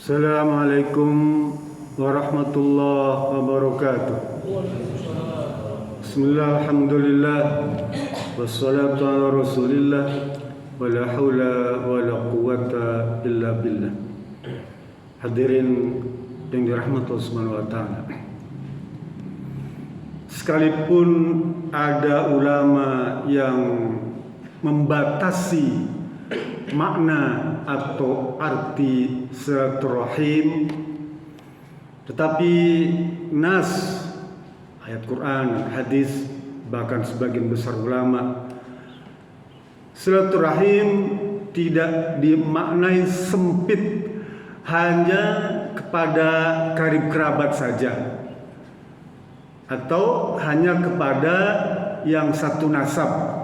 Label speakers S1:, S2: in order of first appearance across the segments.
S1: Assalamualaikum warahmatullahi wabarakatuh. Bismillah, alhamdulillah, wassalatu ala rasulillah, wala hawla wala quwata illa billah. Hadirin yang dirahmati Allah Subhanahu wa ta'ala, sekalipun ada ulama yang membatasi makna atau arti silaturahim, tetapi nas, ayat Quran, hadis, bahkan sebagian besar ulama, silaturahim tidak dimaknai sempit hanya kepada karib kerabat saja, atau hanya kepada yang satu nasab,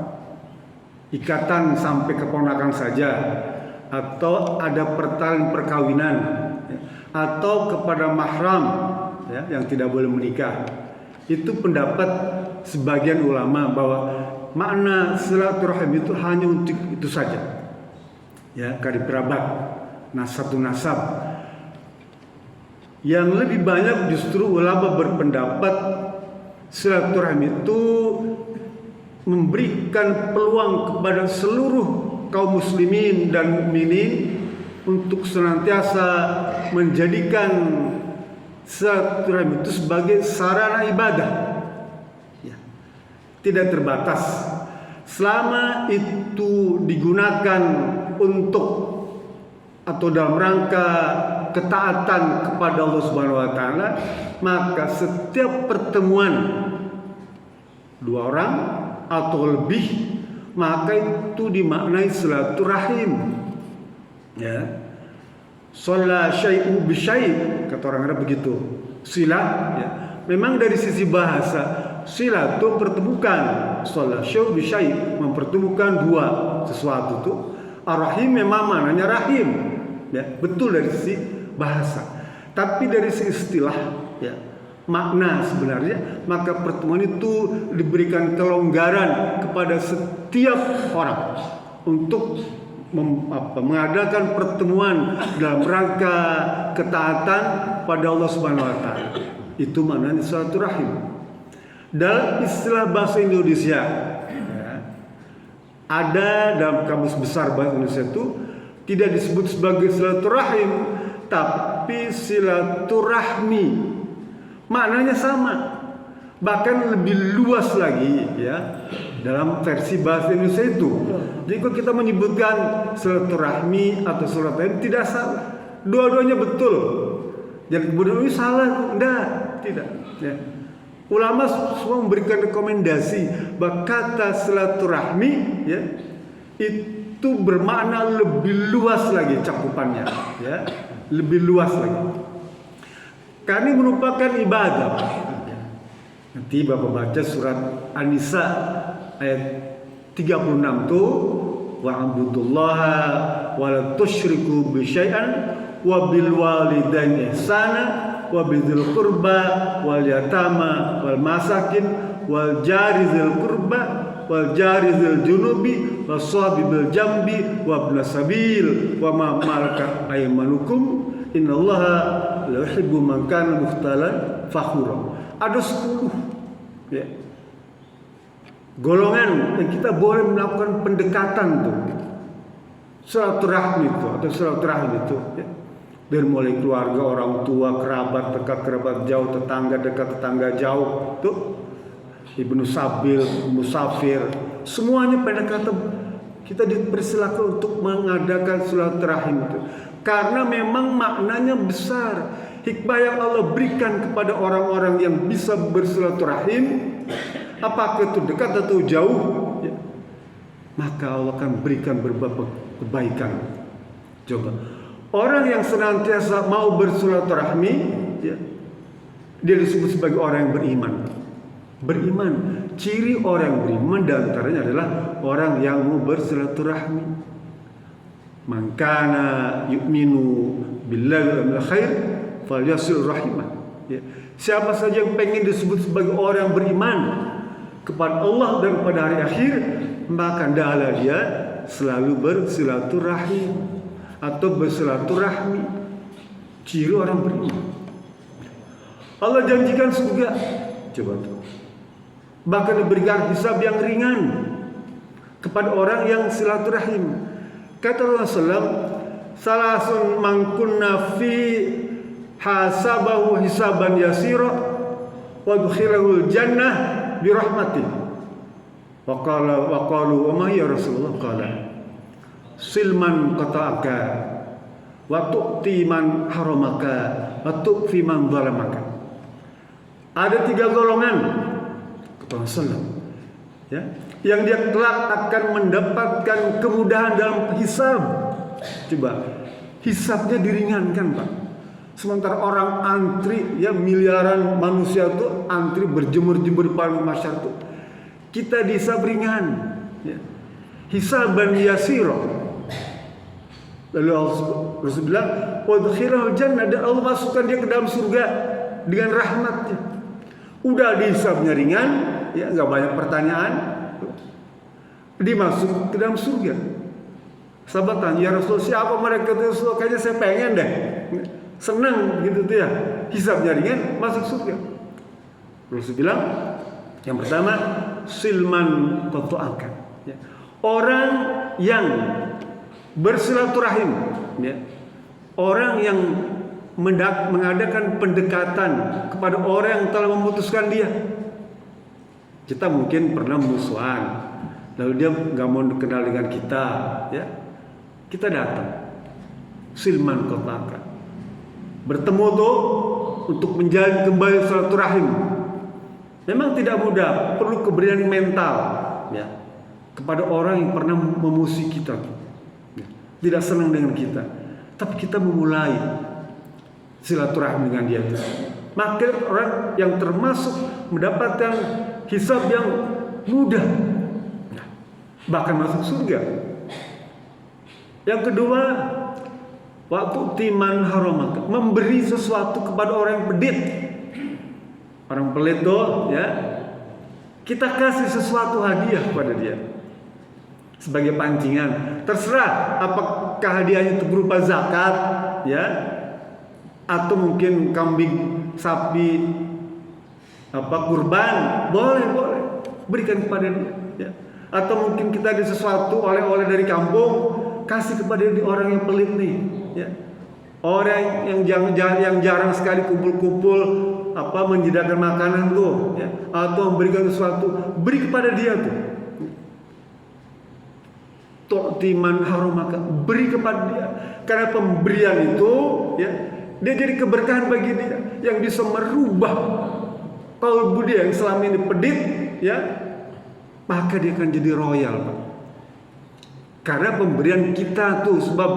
S1: ikatan sampai keponakan saja, atau ada perkawinan, atau kepada mahram, ya, yang tidak boleh menikah. Itu pendapat sebagian ulama bahwa makna silaturahim itu hanya untuk itu saja, ya, karib kerabat, satu nasab. Yang lebih banyak justru ulama berpendapat silaturahim itu memberikan peluang kepada seluruh kaum muslimin dan mukminin untuk senantiasa menjadikan silaturahim itu sebagai sarana ibadah, ya, tidak terbatas. Selama itu digunakan untuk atau dalam rangka ketaatan kepada Allah Subhanahu wa ta'ala, maka setiap pertemuan dua orang atau lebih, maka itu dimaknai silaturahim, ya. Shalla syai'u bi syai', kata orang Arab begitu. Sila, ya. Memang dari sisi bahasa sila itu pertemukan, shalla syai'u bi syai', mempertemukan dua sesuatu itu. Ar-rahim memang maknanya rahim, ya, betul dari sisi bahasa. Tapi dari sisi istilah, ya, makna sebenarnya, maka pertemuan itu diberikan kelonggaran kepada setiap orang untuk mengadakan pertemuan dalam rangka ketaatan pada Allah Subhanahu wa ta'ala. Itu maknanya silaturahim. Dalam istilah bahasa Indonesia, ya, ada dalam kamus besar bahasa Indonesia itu tidak disebut sebagai silaturahim, tapi silaturahmi. Maknanya sama, bahkan lebih luas lagi, ya, dalam versi bahasa Indonesia itu. Jadi kalau kita menyebutkan silaturahmi atau silaturahim tidak salah, dua-duanya betul. Jadi kemudian ini salah, tidak. Ya. Ulama semua memberikan rekomendasi bahwa kata silaturahmi, ya, itu bermakna lebih luas lagi cakupannya, ya, lebih luas lagi. Karena ini merupakan ibadah. Nanti Bapak baca surat An-Nisa ayat 36 tuh, wa'budullaha wa la tusyriku bi syai'an wa bil walidaini ihsana wa bidzil qurba wal yatama wal masakin wal jari dzil qurba wal jari dzil junubi was sahibil jambi wa ibnas sabil wa ma malakat aymanukum innallaha la yuhibbu man kana mukhtalan fakhura. Ada 10, ya, golongan yang kita boleh melakukan pendekatan tuh, silaturahmi itu atau silaturahim itu, ya. Dari mulai keluarga, orang tua, kerabat dekat, kerabat jauh, tetangga dekat, tetangga jauh, tuh, ibnu sabil, musafir, semuanya pendekatan. Kita dipersilakan untuk mengadakan silaturahim itu, karena memang maknanya besar. Hikmah yang Allah berikan kepada orang-orang yang bisa bersilaturahim, apakah itu dekat atau jauh, ya, maka Allah akan berikan berbagai kebaikan. Coba orang yang senantiasa mau bersilaturahmi, ya, dia disebut sebagai orang yang beriman. Beriman, ciri orang yang beriman diantaranya adalah orang yang mau bersilaturahmi. Man kana yu'minu billahi wal yawmil akhir falyasil rahimah, ya. Siapa saja yang pengen disebut sebagai orang yang beriman kepada Allah dan pada hari akhir, maka hendaklah dia selalu bersilaturahim atau bersilaturahmi. Ciri orang beriman. Allah janjikan surga. Coba tuh. Bahkan diberikan hisab yang ringan kepada orang yang silaturahim. Kata Rasulullah, salasun man kunna fi hasabahu hisaban yasira wa dukhilahul jannah birahmatih. Wa qalu wa ma ya Rasulullah, qala silman qata'aka wa tu'ti man haramaka wa tu'fi man zalamaka. Ada 3 golongan kata Rasulullah, ya, yang dia kelak akan mendapatkan kemudahan dalam hisab. Coba, hisabnya diringankan, Pak. Sementara orang antri, ya, miliaran manusia tuh antri berjemur-jemur di depan masyarakat tuh. Kita dihisab ringan, ya. Hisaban yasira. Lalu Rasul bilang, "Wadkhilahul jannah," dan Allah masukkan dia ke dalam surga dengan rahmatnya. Udah dihisabnya ringan, ya, nggak banyak pertanyaan, dimasuk ke dalam surga. Sahabat tanya, "Ya Rasul, siapa mereka itu?" Rasul, kayaknya saya pengen deh, senang gitu tuh ya, hisabnya ringan, masuk surga. Rasul bilang, yang pertama, silman qata'aka, ya. Orang yang bersilaturahim, ya. Orang yang mengadakan pendekatan kepada orang yang telah memutuskan dia. Kita mungkin pernah musuhan, lalu dia nggak mau kenal dengan kita, ya. Kita datang, silman qata'aka, bertemu tuh untuk menjalin kembali silaturahim. Memang tidak mudah, perlu keberanian mental, ya, kepada orang yang pernah memusuhi kita, ya, tidak senang dengan kita, tapi kita memulai silaturahim dengan dia. Maka orang yang termasuk mendapatkan hisab yang mudah, bahkan masuk surga. Yang kedua, waktu timan haramaka, memberi sesuatu kepada orang yang pelit. Orang pelit tuh, ya, kita kasih sesuatu hadiah kepada dia sebagai pancingan. Terserah apakah hadiahnya itu berupa zakat, ya, atau mungkin kambing, sapi, kurban, boleh berikan kepada dia, ya. Atau mungkin kita ada sesuatu oleh-oleh dari kampung, kasih kepada dia, orang yang pelit nih, ya. Orang yang jarang sekali kumpul-kumpul, menjadikan makanan tuh, ya, atau memberikan sesuatu, beri kepada dia tuh. Tu'timan haramaka, beri kepada dia, karena pemberian itu, ya, dia jadi keberkahan bagi dia yang bisa merubah kalbu dia yang selama ini pedit, ya, maka dia akan jadi royal, Pak. Karena pemberian kita tuh, sebab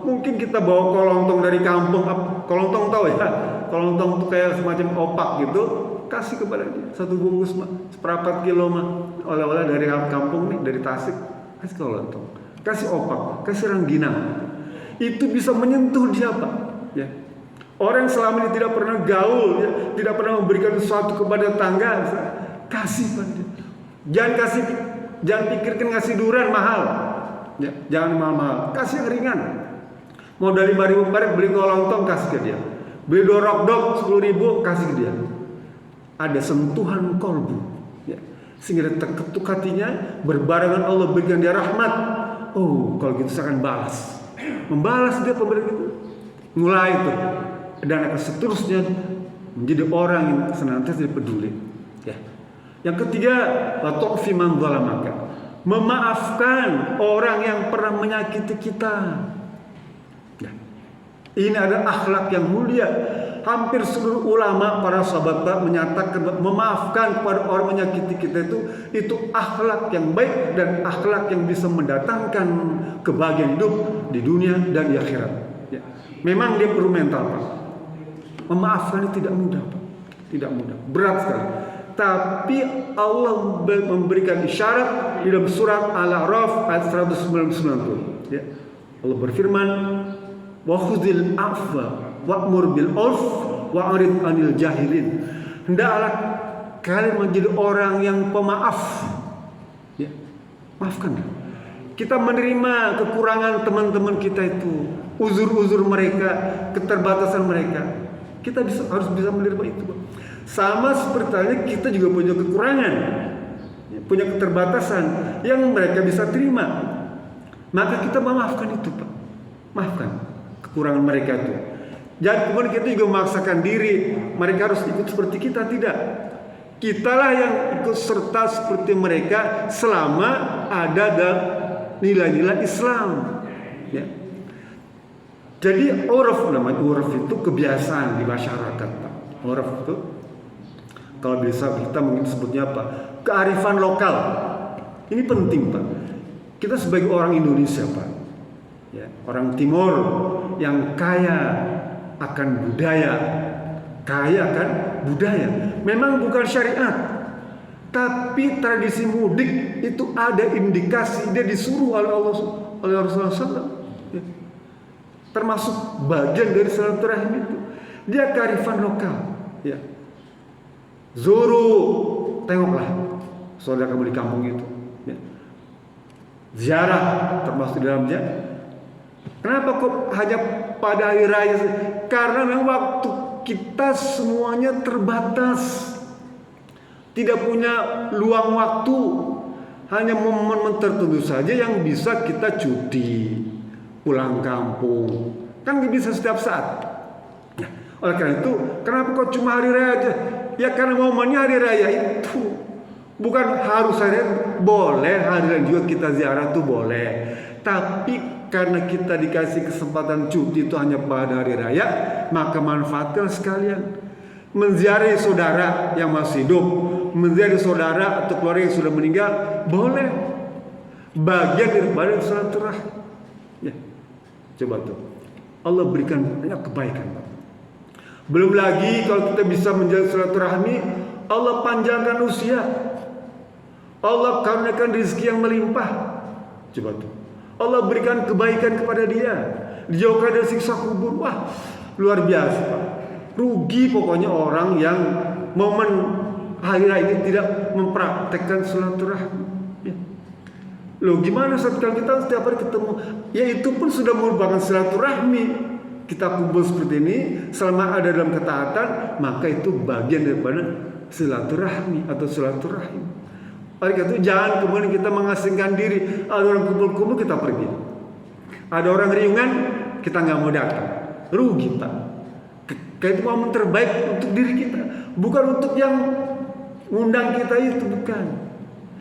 S1: mungkin kita bawa kolontong dari kampung, kolontong tahu ya, kolontong tuh kayak semacam opak gitu, kasih kepada dia 1 bungkus, seperempat kilo oleh-oleh dari kampung nih, dari Tasik, kasih kolontong, kasih opak, kasih rangginang, itu bisa menyentuh dia, Pak, ya. Orang yang selama ini tidak pernah gaul, ya, tidak pernah memberikan sesuatu kepada tangga, kasih pada dia. Jangan pikirkan ngasih durian mahal, ya, jangan mahal-mahal, kasih yang ringan. Mau dari 5.000 bareng beli kolontong, kasih ke dia. Beli dorok-dok 10.000, kasih ke dia. Ada sentuhan kolbu, ya, sehingga dia terketuk hatinya, berbarengan Allah berikan dia rahmat. Oh, kalau gitu saya akan balas, membalas dia pemberian itu. Mulai itu, dan akan seterusnya menjadi orang yang senantiasa peduli, ya. Yang ketiga, tu'fi man zalamaka, memaafkan orang yang pernah menyakiti kita. Ya. Ini adalah akhlak yang mulia. Hampir seluruh ulama, para sahabat menyatakan memaafkan kepada orang menyakiti kita itu akhlak yang baik dan akhlak yang bisa mendatangkan kebahagiaan hidup di dunia dan di akhirat. Ya. Memang dia perlu mental, Pak. Memaafkan itu tidak mudah, Pak. Tidak mudah, berat sekali. Tapi Allah memberikan isyarat di dalam surat Al-A'raf ayat 190. Ya. Allah berfirman, "Wa khudhil afwa wa'mur bil 'urf wa'rid 'anil jahilin." Hendaklah kalian menjadi orang yang pemaaf. Ya. Maafkan. Kita menerima kekurangan teman-teman kita itu, uzur-uzur mereka, keterbatasan mereka. Kita harus bisa menerima itu, Pak. Sama seperti halnya kita juga punya kekurangan, punya keterbatasan yang mereka bisa terima. Maka kita memaafkan itu, Pak. Maafkan kekurangan mereka itu. Jangan kemudian kita juga memaksakan diri mereka harus ikut seperti kita, tidak. Kitalah yang ikut serta seperti mereka selama ada dalam nilai-nilai Islam. Ya. Jadi uruf, namanya uruf itu kebiasaan di masyarakat, Pak. Uruf itu kalau bisa kita mungkin sebutnya apa? Kearifan lokal. Ini penting, Pak. Kita sebagai orang Indonesia, Pak, ya, orang Timur yang kaya akan budaya, memang bukan syariat, tapi tradisi mudik itu ada indikasi dia disuruh oleh Allah, oleh Rasulullah SAW, ya. Termasuk bagian dari silaturahim itu. Dia kearifan lokal, ya. Zuru, tengoklah saudara kamu di kampung itu, ya. Ziarah termasuk di dalamnya. Kenapa kok hanya pada hari raya? Karena memang waktu kita semuanya terbatas, tidak punya luang waktu. Hanya momen tertentu saja yang bisa kita cuti, pulang kampung. Kan nggak bisa setiap saat. Nah, oleh karena itu, kenapa kok cuma hari raya aja? Ya karena momennya hari raya itu. Bukan harus hari raya, boleh hari raya juga kita ziarah tuh boleh. Tapi karena kita dikasih kesempatan cuti itu hanya pada hari raya, maka manfaatkan sekalian. Menziarahi saudara yang masih hidup, menziarahi saudara atau keluarga yang sudah meninggal, boleh. Bagian daripada silaturahmi. Ya, coba tuh. Allah berikan banyak kebaikan, Pak. Belum lagi kalau kita bisa menjalin silaturahmi, Allah panjangkan usia. Allah karuniakan rezeki yang melimpah. Coba tuh. Allah berikan kebaikan kepada dia, dijauhkan dari siksa kubur. Wah, luar biasa, Pak. Rugi pokoknya orang yang momen hari raya ini tidak mempraktekkan silaturahmi. Ya. Loh, gimana saat kita setiap hari ketemu? Ya itu pun sudah merupakan silaturahmi. Kita kumpul seperti ini, selama ada dalam ketaatan, maka itu bagian daripada silaturahmi atau silaturahim. Oleh karena itu jangan kemudian kita mengasingkan diri. Ada orang kumpul-kumpul kita pergi. Ada orang riungan kita nggak mau datang. Rugi, Pak. Kayak itu momen terbaik untuk diri kita, bukan untuk yang ngundang kita itu, bukan.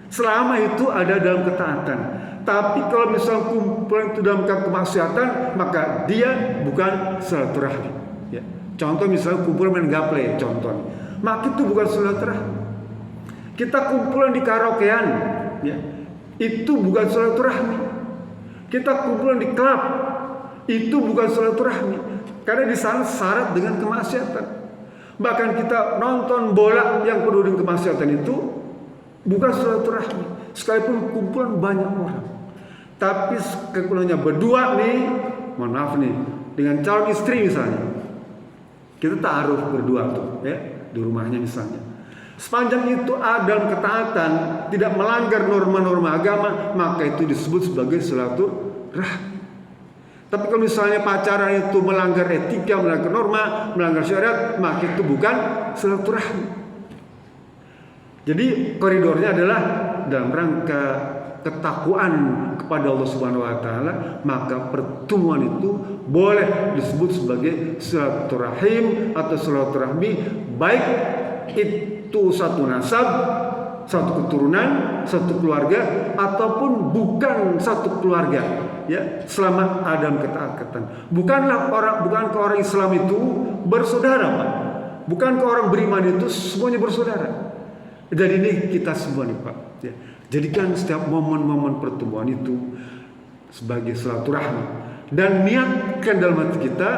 S1: Selama itu ada dalam ketaatan. Tapi kalau misal kumpulan itu dalam kemaksiatan, maka dia bukan silaturahmi. Ya. Contoh misalnya kumpulan main gaple, contoh. Maka itu bukan silaturahmi. Kita kumpulan di karaokean, ya, itu bukan silaturahmi. Kita kumpulan di klub, itu bukan silaturahmi. Karena di sana syarat dengan kemaksiatan. Bahkan kita nonton bola yang penuh dengan kemaksiatan itu bukan silaturahmi. Sekalipun kumpulan banyak orang, tapi kumpulannya berdua nih, mohon maaf nih, dengan calon istri misalnya, kita taruh berdua tuh, ya, di rumahnya misalnya. Sepanjang itu ada dalam ketaatan, tidak melanggar norma-norma agama, maka itu disebut sebagai silaturahmi. Tapi kalau misalnya pacaran itu melanggar etika, melanggar norma, melanggar syariat, maka itu bukan silaturahmi. Jadi koridornya adalah dalam rangka ketakwaan kepada Allah Subhanahu wa taala, maka pertemuan itu boleh disebut sebagai silaturahim atau silaturahmi, baik itu satu nasab, satu keturunan, satu keluarga, ataupun bukan satu keluarga, ya, selama ada ketaatan. Bukan ke orang Islam itu bersaudara, Pak. Bukan ke orang beriman itu semuanya bersaudara. Jadi ini kita semua nih, Pak, ya. Jadikan setiap momen-momen pertemuan itu sebagai silaturahmi dan niatkan dalam hati kita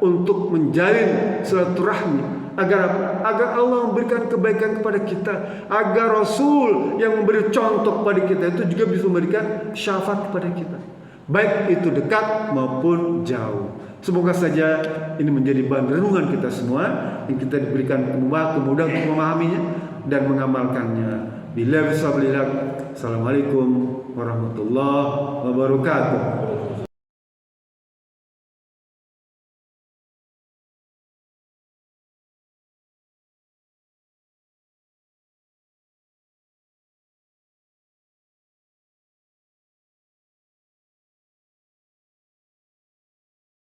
S1: untuk menjalin silaturahmi. Agar Allah memberikan kebaikan kepada kita, agar Rasul yang memberi contoh kepada kita itu juga bisa memberikan syafaat kepada kita, baik itu dekat maupun jauh. Semoga saja ini menjadi bahan renungan kita semua, yang kita diberikan kemudahan untuk memahaminya dan mengamalkannya. Billahi Assalamualaikum warahmatullahi wabarakatuh.